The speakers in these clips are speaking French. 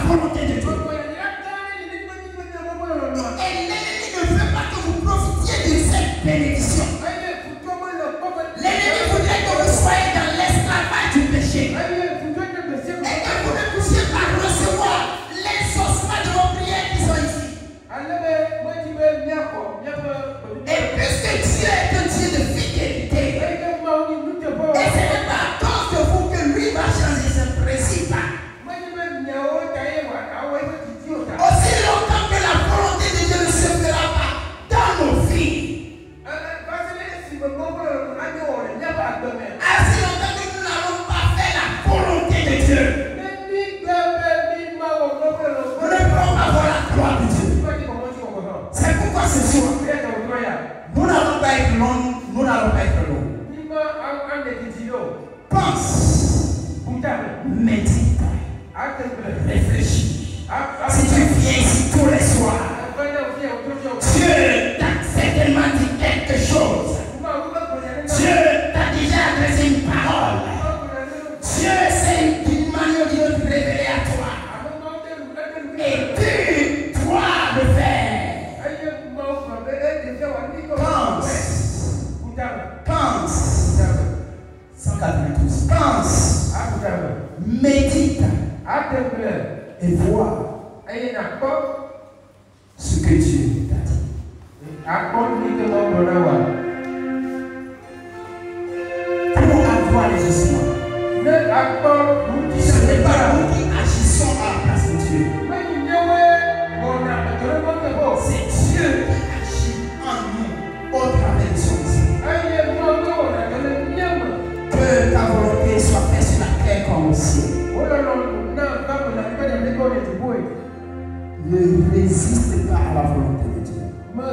volonté de Dieu. Et l'ennemi ne veut pas que vous profitiez de cette bénédiction. L'ennemi voudrait que vous soyez dans l'esclavage du péché. Et que vous ne puissiez pas recevoir l'exaucement de vos prières qui sont ici. Et puisque Dieu est un Dieu de fidélité, et ce n'est pas à cause de vous que lui va changer ses principes. Aussi longtemps que la volonté de Dieu ne se fera pas dans nos vies, ainsi longtemps que nous n'allons pas faire la volonté de Dieu, nous ne pourrons pas voir la gloire de Dieu. C'est pourquoi ce soir, nous n'allons pas être longs, nous n'allons pas être longs. Pense, médite, réfléchis. Si tu viens ici tous les soirs, Dieu t'a certainement dit quelque chose. Dieu t'a déjà adressé une parole. Dieu sait d'une manière ou d'une autre révéler à toi. Et tu dois le faire. Pense. 192. Pense. Médite. Et vois ce que Dieu t'a dit. Pour avoir les ossements, ce n'est pas nous qui agissons à la place de Dieu. C'est Dieu qui agit en nous au travers de son sang. Que ta volonté soit faite sur la terre comme au ciel. Ne résiste pas à la volonté de Dieu. Ne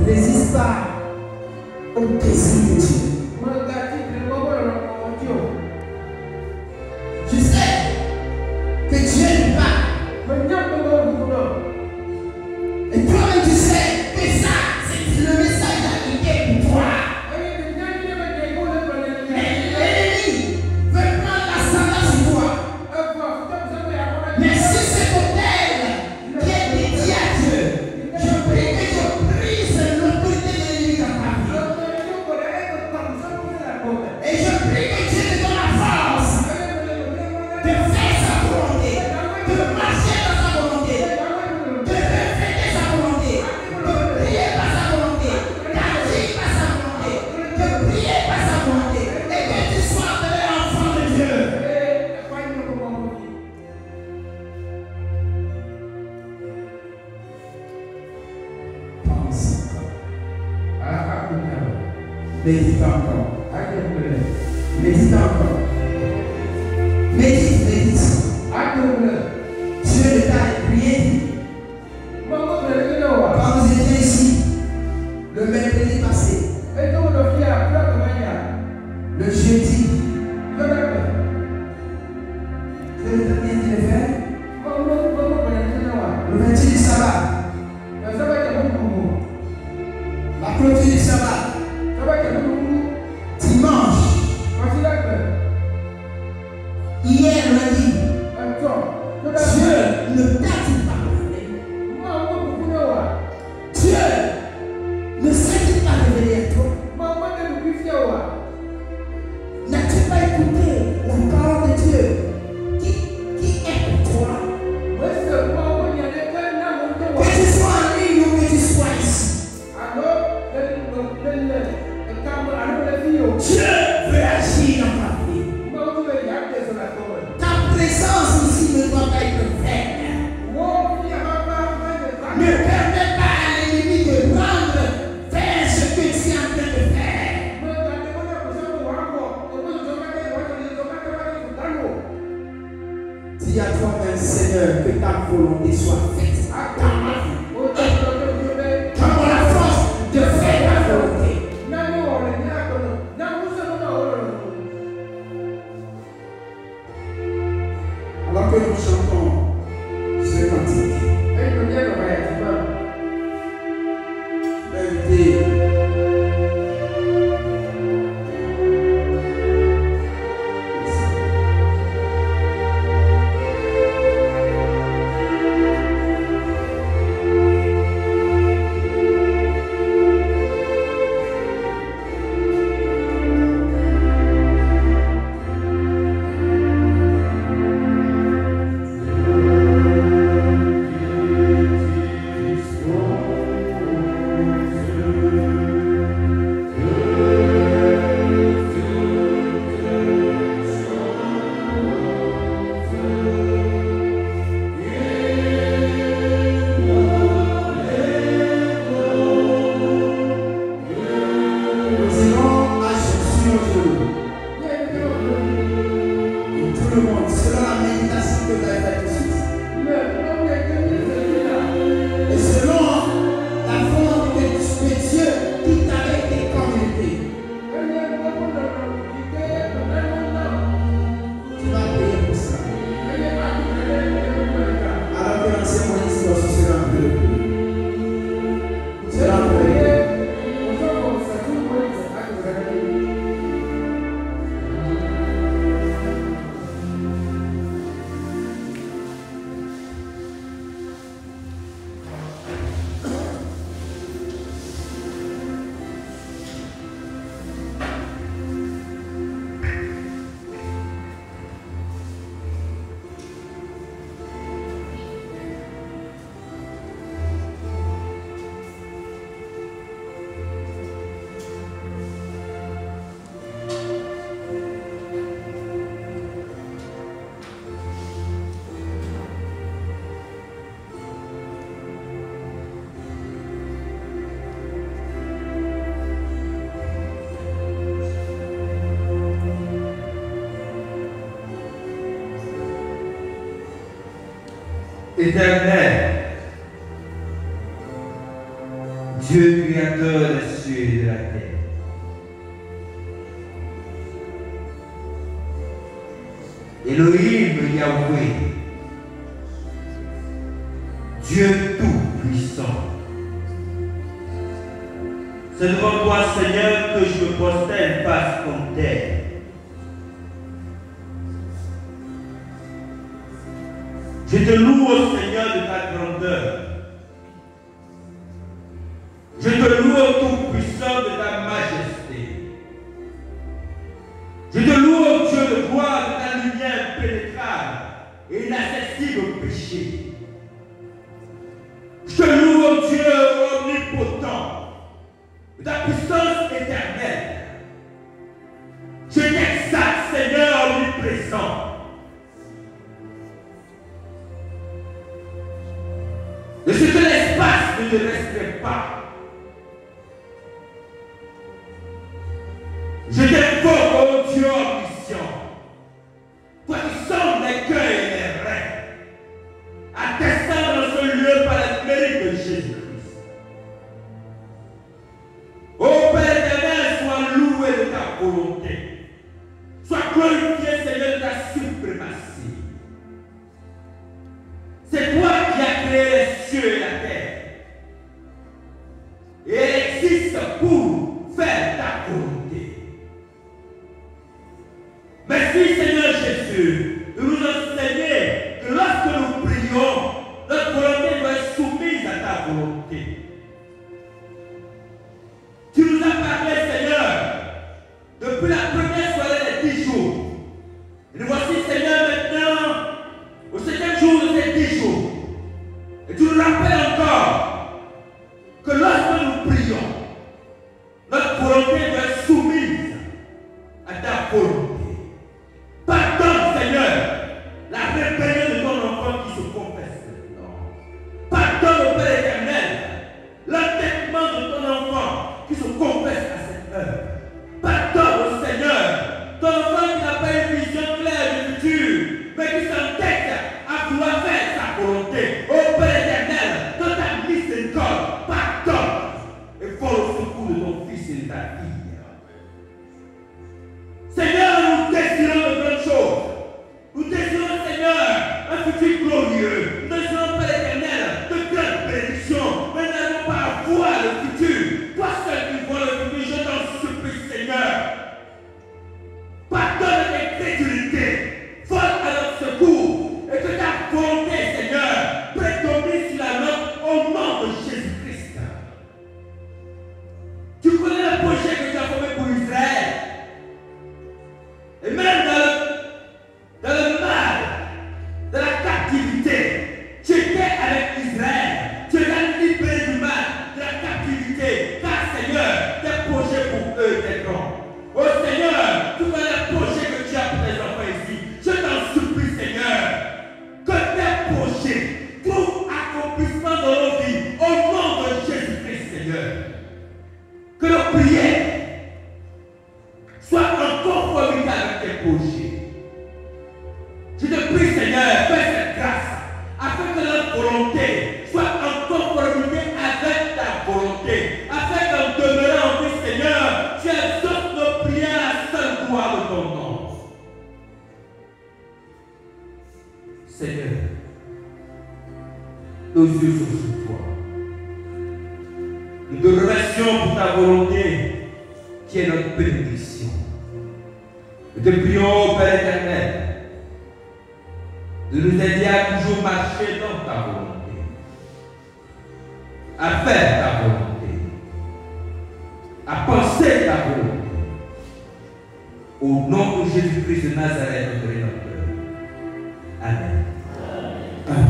résiste pas au désir de Dieu. Tu sais que Dieu n'est pas. Et toi-même tu sais que ça, c'est le message appliqué pour toi. Mais l'ennemi veut prendre l'ascendant sur toi. Mais si c'est ton tel qui est dédié à Dieu, je prie que je brise l'autorité de l'ennemi dans ta vie. Et je prie que Dieu te donne la force de faire sa volonté, de marcher dans sa volonté, de refléter sa volonté, de prier par sa volonté, d'agir par sa volonté, de prier par sa volonté, et que tu sois appelé enfant de Dieu. Pense encore. Médite encore. Médite encore. Médite. Dieu ne t'a rien dit. Quand vous étiez ici, le mercredi passé, le jeudi, Dieu ne t'a rien dit de faire. Le 28 du sabbat, la clôture du sabbat, dimanche, hier lundi, Dieu ne t'a-t-il pas révélé? Dieu ne s'est-il pas révélé à toi? N'as-tu pas écouté la parole de Dieu qui est pour toi? Que tu sois en ligne ou que tu sois ici, Dieu veut agir dans ta vie. Ta présence ici ne doit pas être vaine. Ne permets pas à l'ennemi de rendre faire ce que tu es en train de faire. Dis à toi-même, Seigneur, que ta volonté soit faite dans ma vie. Donne-moi la force de faire ta volonté. Alors que nous chantons ce cantique, Éternel, Dieu créateur des cieux et de la terre, Elohim Yahweh, Dieu tout-puissant, c'est devant toi, Seigneur, que je me prosterne face contre terre. Je te loue, ô Seigneur, de ta grandeur. Je te loue, ô tout-puissant, de ta majesté. Je te loue, ô Dieu de gloire, de ta lumière impénétrable et inaccessible au péché. Je te loue, ô Dieu omnipotent, de ta puissance éternelle. Je t'exalte, Seigneur omniprésent. De ce que l'espace ne te resterait pas. Je t'invoque, ô Dieu omniscient, toi qui sondes les cœurs et les reins, attestant dans ce lieu par le mérite de Jésus-Christ. Ô Père éternel, sois loué de ta volonté. Sois glorifié, Seigneur, de ta suprématie. C'est toi qui as créé les cieux et la terre. Et elle existe pour faire ta volonté. Merci, Seigneur Jésus, de nous enseigner que lorsque nous prions, notre volonté doit être soumise à ta volonté. Tu nous as parlé, Seigneur, depuis la première soirée des 10 jours. Et nous voici, Seigneur, maintenant, au 7e jour de ces 10 jours. Et tu nous rappelles encore que lorsque nous prions, notre volonté doit être soumise à ta volonté. Pardonne, Seigneur, la rébellion de ton enfant qui se confesse maintenant. Pardonne, au Père éternel, l'entêtement de ton enfant qui se confesse à cette heure. Pardonne, au Seigneur, ton enfant qui n'a pas une vision claire du futur, mais qui s'entête à vouloir faire sa volonté. Au Père éternel, dans ta miséricorde, pardonne et vole au secours de ton fils et de ta fille. Seigneur, nous désirons de grandes choses. Nous désirons, Seigneur, un futur glorieux. Nous désirons, Père éternel, de grandes bénédictions. Mais nous n'allons pas voir le futur. Toi seul qui vois le futur, je t'en supplie, Seigneur. Pardonne l'incrédulité. Vole à notre secours. Et que ta volonté, Seigneur, prédomine sur la nôtre au nom de Jésus-Christ. Tu connais le projet que tu as formé pour Israël. Et même dans le mal, dans la captivité, tu étais avec Israël. Tu l'as libéré du mal, de la captivité. Car Seigneur, tes projets pour eux étaient grands. Oh Seigneur, tu connais le projet que tu as pour tes enfants ici. Je t'en supplie, Seigneur, que tes projets trouvent accomplissement dans nos vies. Au nom de Jésus-Christ, Seigneur. Que nos prières soient en conformité avec tes projets. Je te prie, Seigneur, fais cette grâce afin que notre volonté soit en conformité avec ta volonté, afin qu'en demeurant en Christ, Seigneur, tu exauces nos prières à la seule gloire de ton nom. Seigneur, nos yeux sont sur toi. Nous te remercions pour ta volonté qui est notre bénédiction. Nous te prions, Père éternel, de nous aider à toujours marcher dans ta volonté, à faire ta volonté, à penser ta volonté. Au nom de Jésus-Christ de Nazareth, notre Rédempteur. Amen. Amen.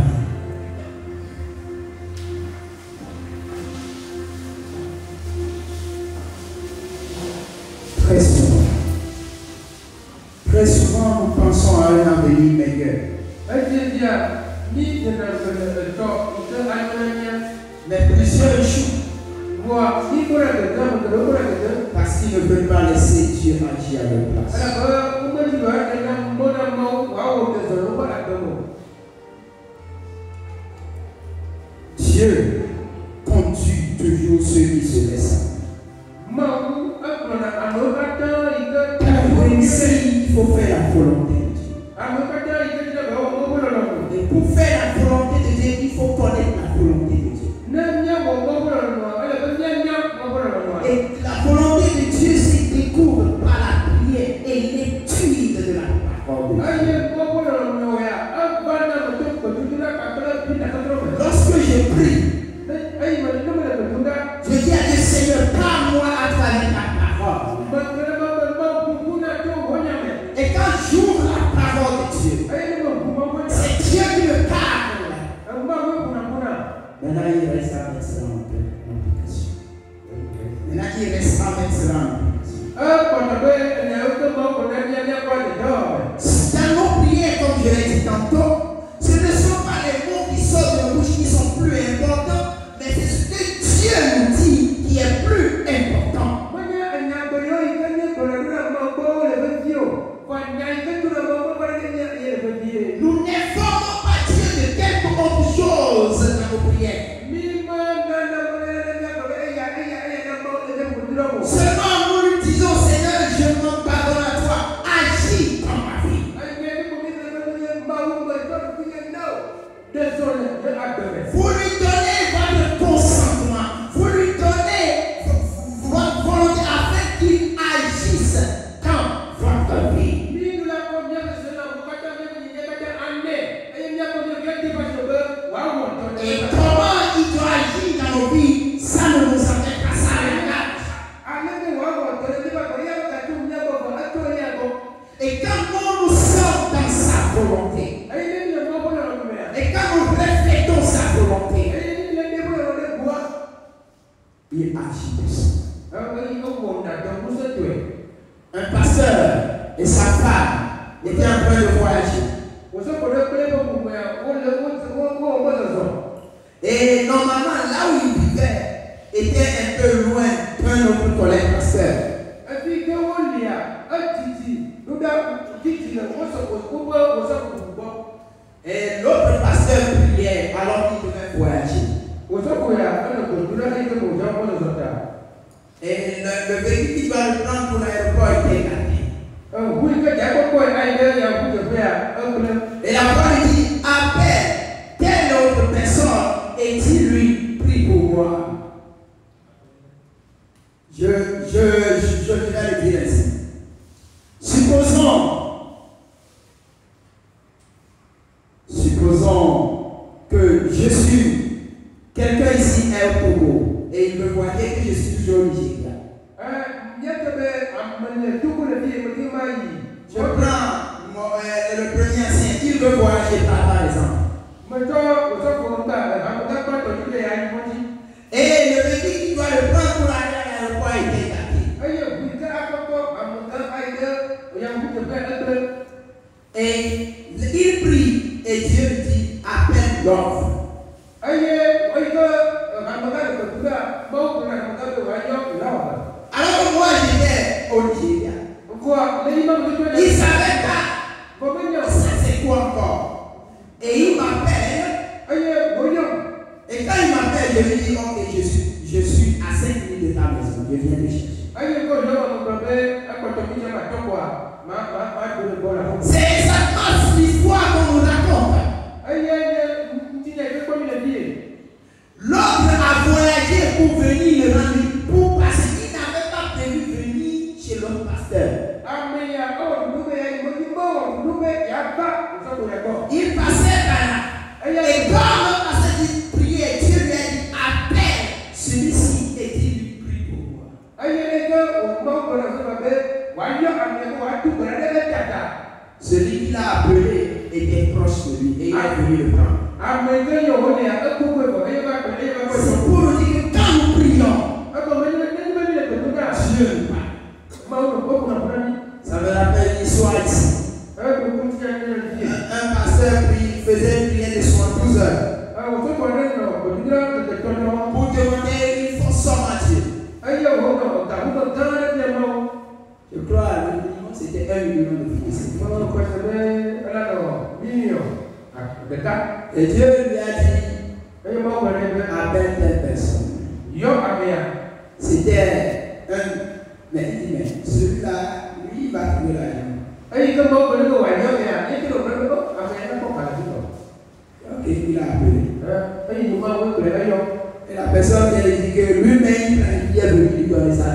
Très souvent, nous pensons à un avenir meilleur. Mais plusieurs échouent parce qu'ils ne veulent pas laisser Dieu agir à leur place. Dieu conduit toujours ceux qui se laissent. Pour réussir, il faut faire la volonté de Dieu. Et pour faire la volonté de Dieu, il faut connaître la volonté de Dieu. Et la volonté de Dieu se découvre par la prière et l'étude de la parole de Dieu. Lorsque je prie, je dis à Dieu, Seigneur, parle-moi à travers ta parole. Et quand j'ouvre la parole de Dieu, c'est Dieu qui me parle. Maintenant, il reste à mettre cela en application. Maintenant, il reste à mettre cela en application. Dans nos prières, comme je l'ai dit tantôt, ce ne sont pas les mots qui sortent de nos bouches qui sont plus importants, mais c'est ce que Dieu nous dit qui est plus important. Nous n'informons pas Dieu de quelque autre chose dans nos prières. Seulement nous lui disons, Seigneur, je m'en pardonne à toi, agis dans ma vie. Vous lui donnez votre consentement, vous lui donnez votre volonté afin qu'il agisse dans votre vie. Et comment il doit agir dans nos vies, ça ne nous empêche pas ça. Et quand nous sommes dans sa volonté, et quand nous reflétons sa volonté, il agit dessus. Un pasteur et sa femme étaient en train de voyager. Et normalement, là où il vivait était un peu loin d'un autre collègue pasteur. Et l'autre pasteur priait alors qu'il devait voyager. Et le véhicule qui va le prendre pour l'aéroport était écarté. Et la parole dit, appelle telle autre personne et dis-lui, prie pour moi. Je vais le dire ainsi. Supposons que je suis quelqu'un ici est au Togo et il me voyait que je suis toujours au Nigeria. Je prends le premier ancien, il veut voyager par exemple. Et le véhicule qui doit le prendre pour aller à l'aéroport est écarté. Et il prie et Dieu lui dit, appelle l'offre. Alors que moi j'étais au Nigeria. Il ne savait pas. Ça c'est quoi encore? Et il m'appelle. Et quand il m'appelle, je lui dis, ok, je suis à 5 minutes de ta maison. Je viens te chercher. C'est exactement l'histoire qu'on nous raconte. L'autre a voyagé pour venir le rendre, parce qu'il n'avait pas prévu venir chez l'autre pasteur. Il passait par là. Et quand le pasteur dit prier, Dieu lui a dit appelle celui-ci et dis-lui prie pour moi. Celui qui l'a appelé était proche de lui et il a venu le prendre. C'est pour nous dire que quand nous prions, Dieu nous parle. Ça me rappelle l'histoire ici. Un pasteur faisait une prière de 72 heures pour demander une force somme à Dieu. Je crois le minimum c'était 1 million de francs. Et Dieu lui a dit, appelle telle personne. C'était un. Mais il dit, mais celui-là, lui, il va trouver l'argent. Ok, il a appelé. Et la personne vient lui dire que lui-même, il est venu lui donner ça.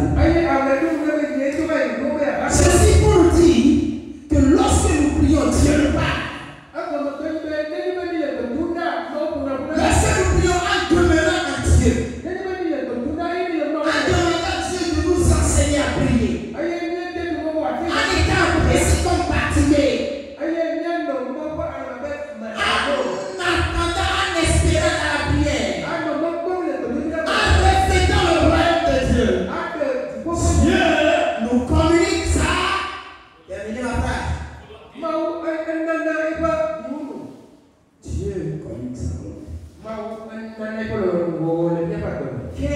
Ceci pour nous dire que lorsque nous prions, Dieu nous parle. Lorsque nous prions en demeurant en Dieu, de nous enseigner à prier. En étant précis comme Bartimée. En attendant, en espérant dans la prière. En respectant le royaume de Dieu. Dieu nous communique ça. Terminez ma phrase. Dieu communique ça. Quel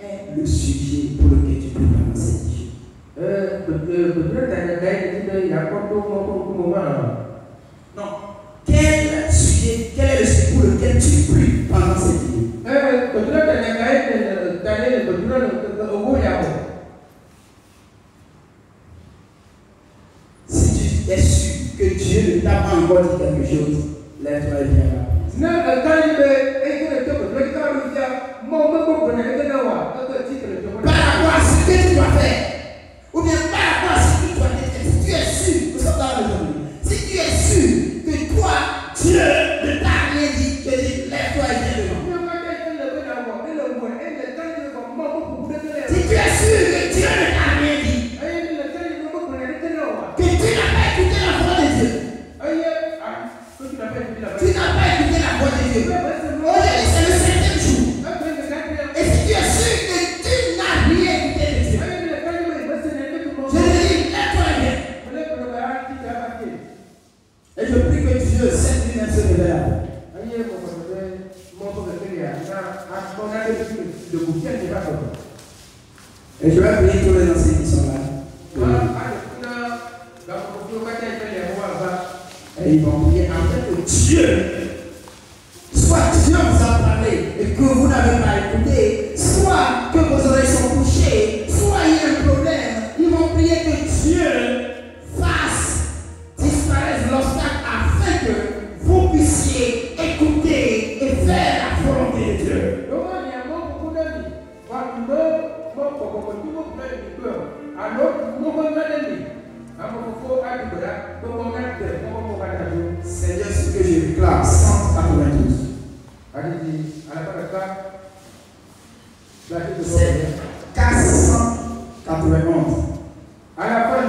est le sujet pour lequel tu peux prendre cette vie? Non. Quel est le sujet pour lequel tu pries pendant cette vie? Si tu es sûr que Dieu ne t'a pas encore dit quelque chose, lève-toi et viens là. Par rapport à ce que tu dois faire, ou bien par rapport à ce que tu dois faire, si tu es sûr, si tu es sûr que toi, Dieu ne t'a rien dit, je dis lève-toi et viens devant. Si tu es sûr que Dieu ne t'a rien dit, que tu n'as pas écouté la voix de Dieu, tu n'as pas écouté la voix de Dieu. Aujourd'hui, c'est le 7e jour. Et si tu es sûr que tu n'as rien écouté de Dieu, je te dis, lève-toi et viens. Et je prie que Dieu, cette lui-même, se révèle à vous. Et je vais prier tous les anciens qui sont là. Et ils vont prier afin que Dieu, soit Dieu vous a parlé et que vous n'avez pas écouté, soit que vos oreilles sont couchées, soit il y a un problème. Ils vont prier que Dieu fasse disparaître l'obstacle afin que vous puissiez écouter et faire la volonté de Dieu. Seigneur, ce que je déclare, 192. C'est 491. À la fin,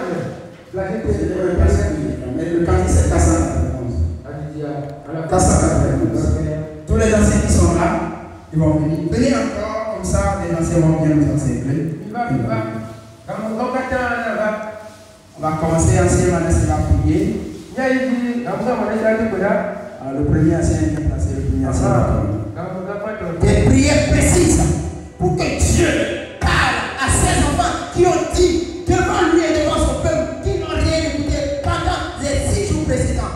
mais le cantique c'est 491. 491. Tous les anciens qui sont là, ils vont venir. Venez encore, comme ça, les anciens vont bien nous enseigner. On va commencer, ancien Manès va prier. Alors, le premier ancien vient placer le premier ancien. Des prières précises pour que Dieu parle à ses enfants qui ont dit devant lui et devant son peuple qui n'ont rien écouté pendant les 6 jours précédents.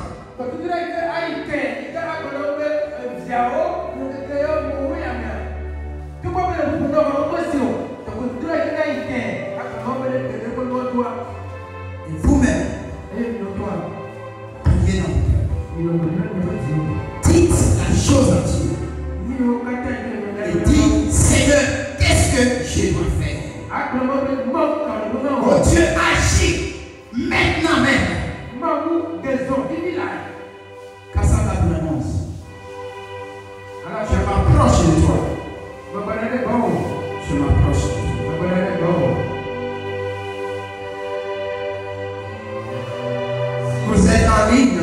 Et vous-même, priez dans vos cœurs. Dites la chose à Dieu. Et dites, Seigneur, qu'est-ce que je dois faire? Oh Dieu, agis maintenant même. Cassandra Blanche. Je m'approche de toi. Je m'approche de toi. Vous êtes en ligne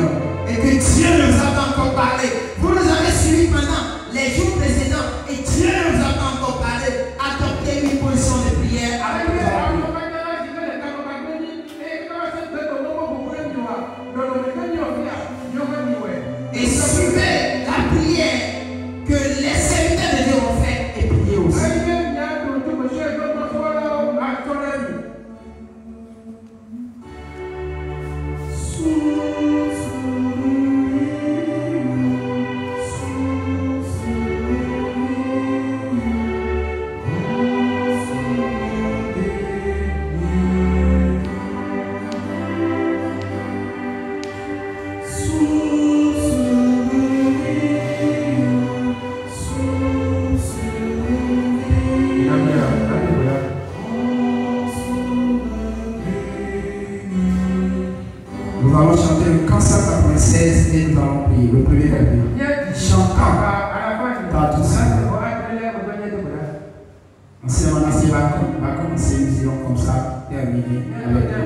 et que Dieu nous a pas encore parlé. Vous nous avez suivis pendant les jours précédents et Dieu nous a pas encore parlé. Adoptez une position de prière avec nous. le premier verset. Chantant dans tout ça. Ancien Manassé va commencer une vision comme ça, terminer avec le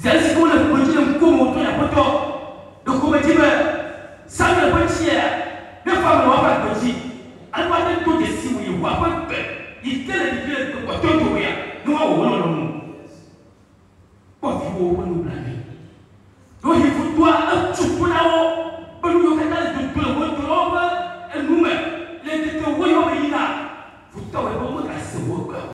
C'est ainsi qu'on le petit, le coup, mon toit, il y a pas de temps. Donc, on me dit,